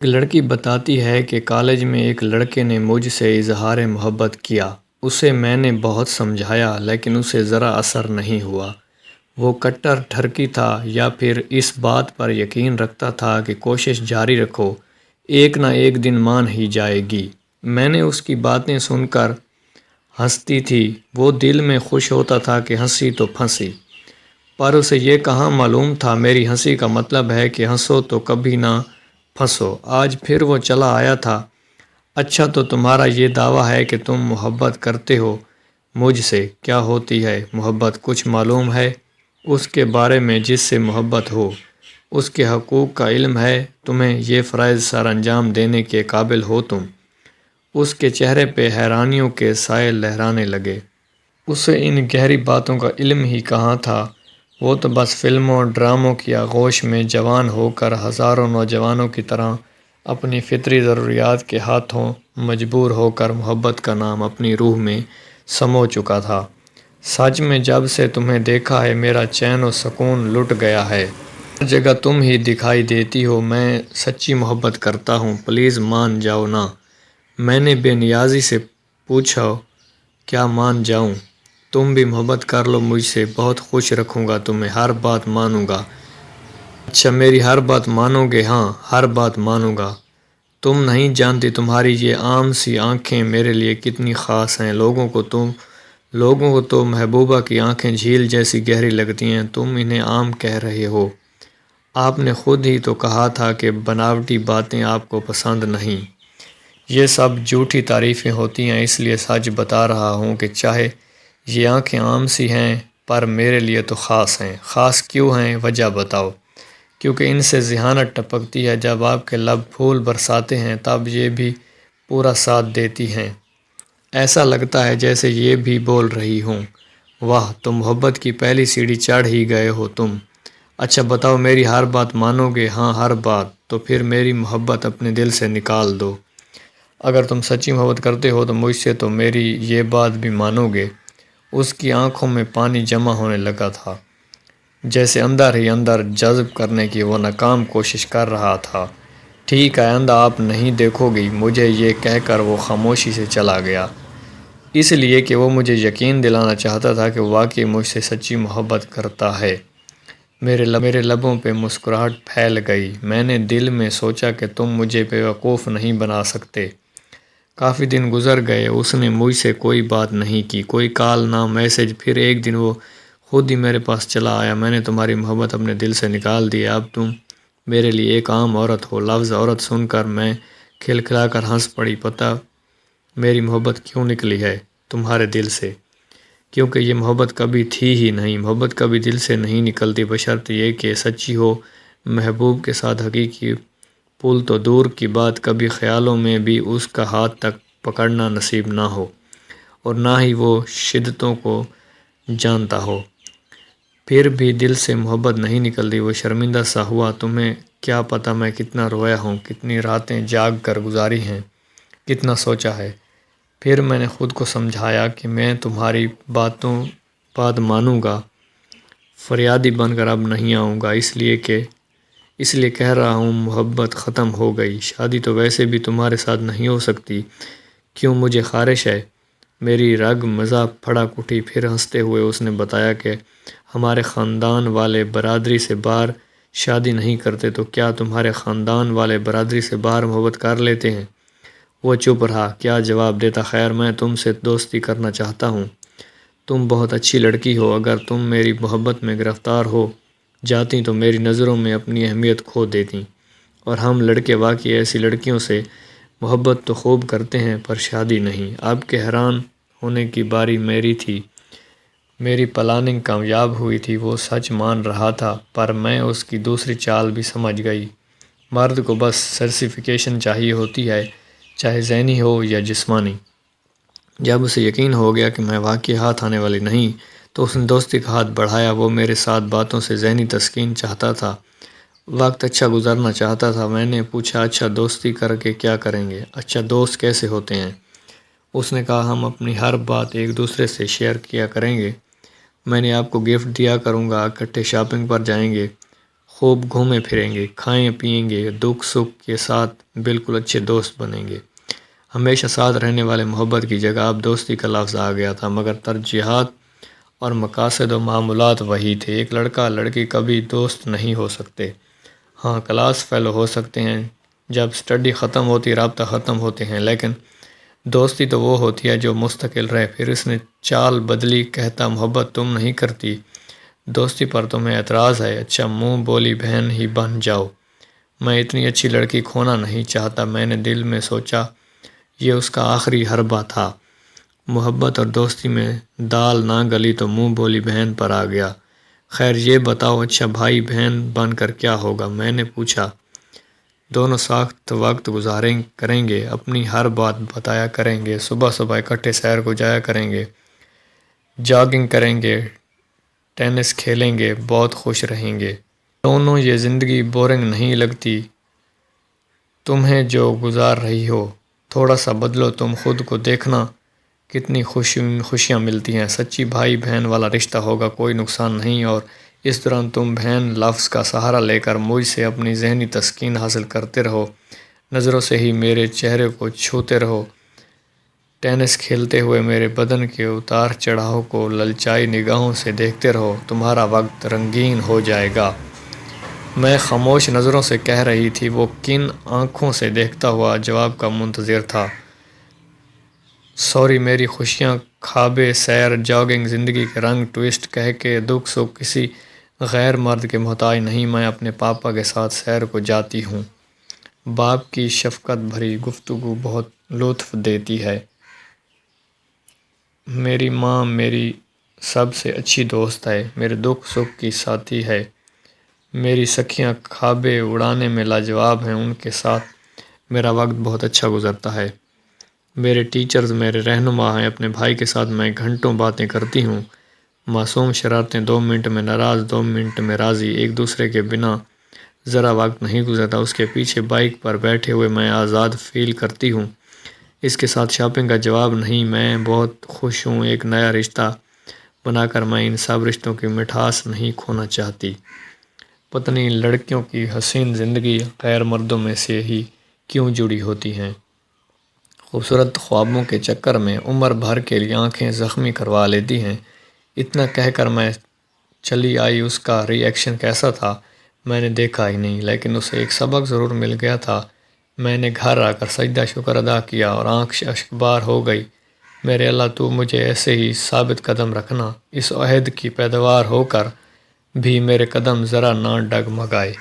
ایک لڑکی بتاتی ہے کہ کالج میں ایک لڑکے نے مجھ سے اظہار محبت کیا۔ اسے میں نے بہت سمجھایا لیکن اسے ذرا اثر نہیں ہوا۔ وہ کٹر ٹھرکی تھا یا پھر اس بات پر یقین رکھتا تھا کہ کوشش جاری رکھو، ایک نہ ایک دن مان ہی جائے گی۔ میں نے اس کی باتیں سن کر ہنستی تھی۔ وہ دل میں خوش ہوتا تھا کہ ہنسی تو پھنسی، پر اسے یہ کہاں معلوم تھا میری ہنسی کا مطلب ہے کہ ہنسو تو کبھی نہ پھنسو۔ آج پھر وہ چلا آیا تھا۔ اچھا تو تمہارا یہ دعویٰ ہے کہ تم محبت کرتے ہو مجھ سے۔ کیا ہوتی ہے محبت؟ کچھ معلوم ہے اس کے بارے میں جس سے محبت ہو؟ اس کے حقوق کا علم ہے تمہیں؟ یہ فرائض سر انجام دینے کے قابل ہو تم؟ اس کے چہرے پہ حیرانیوں کے سائے لہرانے لگے۔ اسے ان گہری باتوں کا علم ہی کہاں تھا۔ وہ تو بس فلموں ڈراموں کی آغوش میں جوان ہو کر ہزاروں نوجوانوں کی طرح اپنی فطری ضروریات کے ہاتھوں مجبور ہو کر محبت کا نام اپنی روح میں سمو چکا تھا۔ سچ میں جب سے تمہیں دیکھا ہے میرا چین و سکون لٹ گیا ہے۔ ہر جگہ تم ہی دکھائی دیتی ہو۔ میں سچی محبت کرتا ہوں، پلیز مان جاؤ نا۔ میں نے بے نیازی سے پوچھا، کیا مان جاؤں؟ تم بھی محبت کر لو مجھ سے، بہت خوش رکھوں گا تمہیں، ہر بات مانوں گا۔ اچھا میری ہر بات مانو گے؟ ہاں ہر بات مانوں گا۔ تم نہیں جانتی تمہاری یہ عام سی آنکھیں میرے لیے کتنی خاص ہیں۔ لوگوں کو تو محبوبہ کی آنکھیں جھیل جیسی گہری لگتی ہیں، تم انہیں عام کہہ رہے ہو۔ آپ نے خود ہی تو کہا تھا کہ بناوٹی باتیں آپ کو پسند نہیں۔ یہ سب جھوٹی تعریفیں ہوتی ہیں، اس لیے سچ بتا رہا ہوں کہ چاہے یہ آنکھیں عام سی ہیں پر میرے لیے تو خاص ہیں۔ خاص کیوں ہیں؟ وجہ بتاؤ۔ کیونکہ ان سے ذہانت ٹپکتی ہے، جب آپ کے لب پھول برساتے ہیں تب یہ بھی پورا ساتھ دیتی ہیں۔ ایسا لگتا ہے جیسے یہ بھی بول رہی ہوں، واہ تو محبت کی پہلی سیڑھی چڑھ ہی گئے ہو تم۔ اچھا بتاؤ میری ہر بات مانو گے؟ ہاں ہر بات۔ تو پھر میری محبت اپنے دل سے نکال دو۔ اگر تم سچی محبت کرتے ہو تو مجھ سے تو میری یہ بات بھی مانو گے۔ اس کی آنکھوں میں پانی جمع ہونے لگا تھا، جیسے اندر ہی اندر جذب کرنے کی وہ ناکام کوشش کر رہا تھا۔ ٹھیک ہے آئندہ آپ نہیں دیکھو گی مجھے، یہ کہہ کر وہ خاموشی سے چلا گیا، اس لیے کہ وہ مجھے یقین دلانا چاہتا تھا کہ واقعی مجھ سے سچی محبت کرتا ہے۔ میرے لبوں پہ مسکراہٹ پھیل گئی۔ میں نے دل میں سوچا کہ تم مجھے بیوقوف نہیں بنا سکتے۔ کافی دن گزر گئے، اس نے مجھ سے کوئی بات نہیں کی، کوئی کال نہ میسج۔ پھر ایک دن وہ خود ہی میرے پاس چلا آیا۔ میں نے تمہاری محبت اپنے دل سے نکال دی، اب تم میرے لیے ایک عام عورت ہو۔ لفظ عورت سن کر میں کھلکھلا کر ہنس پڑی۔ پتہ میری محبت کیوں نکلی ہے تمہارے دل سے؟ کیونکہ یہ محبت کبھی تھی ہی نہیں۔ محبت کبھی دل سے نہیں نکلتی بشرط یہ کہ سچی ہو۔ محبوب کے ساتھ حقیقی پل تو دور کی بات، کبھی خیالوں میں بھی اس کا ہاتھ تک پکڑنا نصیب نہ ہو، اور نہ ہی وہ شدتوں کو جانتا ہو، پھر بھی دل سے محبت نہیں نکلتی۔ وہ شرمندہ سا ہوا۔ تمہیں کیا پتہ میں کتنا رویا ہوں، کتنی راتیں جاگ کر گزاری ہیں، کتنا سوچا ہے۔ پھر میں نے خود کو سمجھایا کہ میں تمہاری بات مانوں گا، فریادی بن کر اب نہیں آؤں گا، اس لیے کہہ رہا ہوں محبت ختم ہو گئی۔ شادی تو ویسے بھی تمہارے ساتھ نہیں ہو سکتی۔ کیوں؟ مجھے خارش ہے۔ میری رگ مزاح پھڑک اٹھی۔ پھر ہنستے ہوئے اس نے بتایا کہ ہمارے خاندان والے برادری سے باہر شادی نہیں کرتے، تو کیا تمہارے خاندان والے برادری سے باہر محبت کر لیتے ہیں؟ وہ چپ رہا۔ کیا جواب دیتا؟ خیر میں تم سے دوستی کرنا چاہتا ہوں۔ تم بہت اچھی لڑکی ہو، اگر تم میری محبت میں گرفتار ہو جاتی تو میری نظروں میں اپنی اہمیت کھو دیتی، اور ہم لڑکے واقعی ایسی لڑکیوں سے محبت تو خوب کرتے ہیں پر شادی نہیں۔ اب کہ حیران ہونے کی باری میری تھی۔ میری پلاننگ کامیاب ہوئی تھی، وہ سچ مان رہا تھا، پر میں اس کی دوسری چال بھی سمجھ گئی۔ مرد کو بس سیٹسفیکیشن چاہیے ہوتی ہے، چاہے ذہنی ہو یا جسمانی۔ جب اسے یقین ہو گیا کہ میں واقعی ہاتھ آنے والی نہیں، تو اس نے دوستی کا ہاتھ بڑھایا۔ وہ میرے ساتھ باتوں سے ذہنی تسکین چاہتا تھا، وقت اچھا گزارنا چاہتا تھا۔ میں نے پوچھا، اچھا دوستی کر کے کیا کریں گے؟ اچھا دوست کیسے ہوتے ہیں؟ اس نے کہا، ہم اپنی ہر بات ایک دوسرے سے شیئر کیا کریں گے، میں نے آپ کو گفٹ دیا کروں گا، اکٹھے شاپنگ پر جائیں گے، خوب گھومیں پھریں گے، کھائیں پیئیں گے، دکھ سکھ کے ساتھ بالکل اچھے دوست بنیں گے۔ ہمیشہ ساتھ رہنے والے محبت کی جگہ اب دوستی کا لفظ آ گیا تھا، مگر ترجیحات اور مقاصد و معمولات وہی تھے۔ ایک لڑکا لڑکی کبھی دوست نہیں ہو سکتے، ہاں کلاس فیلو ہو سکتے ہیں، جب سٹڈی ختم ہوتی رابطہ ختم ہوتے ہیں، لیکن دوستی تو وہ ہوتی ہے جو مستقل رہے۔ پھر اس نے چال بدلی، کہتا محبت تم نہیں کرتی، دوستی پر تمہیں اعتراض ہے، اچھا منہ بولی بہن ہی بن جاؤ۔ میں اتنی اچھی لڑکی کھونا نہیں چاہتا، میں نے دل میں سوچا یہ اس کا آخری حربہ تھا۔ محبت اور دوستی میں دال نہ گلی تو منہ بولی بہن پر آ گیا۔ خیر یہ بتاؤ اچھا بھائی بہن بن کر کیا ہوگا؟ میں نے پوچھا۔ دونوں ساتھ وقت گزاریں کریں گے، اپنی ہر بات بتایا کریں گے، صبح صبح اکٹھے سیر کو جایا کریں گے، جاگنگ کریں گے، ٹینس کھیلیں گے، بہت خوش رہیں گے دونوں۔ یہ زندگی بورنگ نہیں لگتی تمہیں جو گزار رہی ہو؟ تھوڑا سا بدلو تم خود کو، دیکھنا کتنی خوشیاں ملتی ہیں۔ سچی بھائی بہن والا رشتہ ہوگا، کوئی نقصان نہیں۔ اور اس دوران تم بہن لفظ کا سہارا لے کر مجھ سے اپنی ذہنی تسکین حاصل کرتے رہو، نظروں سے ہی میرے چہرے کو چھوتے رہو، ٹینس کھیلتے ہوئے میرے بدن کے اتار چڑھاؤ کو للچائی نگاہوں سے دیکھتے رہو، تمہارا وقت رنگین ہو جائے گا۔ میں خاموش نظروں سے کہہ رہی تھی، وہ کن آنکھوں سے دیکھتا ہوا جواب کا منتظر تھا۔ سوری میری خوشیاں، خوابیں، سیر، جاگنگ، زندگی کے رنگ، ٹوئسٹ کہہ کے دکھ سکھ کسی غیر مرد کے محتاج نہیں۔ میں اپنے پاپا کے ساتھ سیر کو جاتی ہوں۔ باپ کی شفقت بھری گفتگو بہت لطف دیتی ہے۔ میری ماں میری سب سے اچھی دوست ہے، میرے دکھ سکھ کی ساتھی ہے، میری سکھیاں خوابیں اڑانے میں لاجواب ہیں، ان کے ساتھ میرا وقت بہت اچھا گزرتا ہے۔ میرے ٹیچرز میرے رہنما ہیں، اپنے بھائی کے ساتھ میں گھنٹوں باتیں کرتی ہوں، معصوم شرارتیں، 2 منٹ میں ناراض 2 منٹ میں راضی، ایک دوسرے کے بنا ذرا وقت نہیں گزرتا۔ اس کے پیچھے بائک پر بیٹھے ہوئے میں آزاد فیل کرتی ہوں۔ اس کے ساتھ شاپنگ کا جواب نہیں، میں بہت خوش ہوں، ایک نیا رشتہ بنا کر میں ان سب رشتوں کی مٹھاس نہیں کھونا چاہتی۔ پتہ نہیں لڑکیوں کی حسین زندگی غیر مردوں میں سے ہی کیوں جڑی ہوتی ہیں؟ خوبصورت خوابوں کے چکر میں عمر بھر کے لیے آنکھیں زخمی کروا لیتی ہیں۔ اتنا کہہ کر میں چلی آئی۔ اس کا ری ایکشن کیسا تھا میں نے دیکھا ہی نہیں، لیکن اسے ایک سبق ضرور مل گیا تھا۔ میں نے گھر آ کر سجدہ شکر ادا کیا اور آنکھ اشکبار ہو گئی۔ میرے اللہ تو مجھے ایسے ہی ثابت قدم رکھنا، اس عہد کی پیداوار ہو کر بھی میرے قدم ذرا نہ ڈگمگائے۔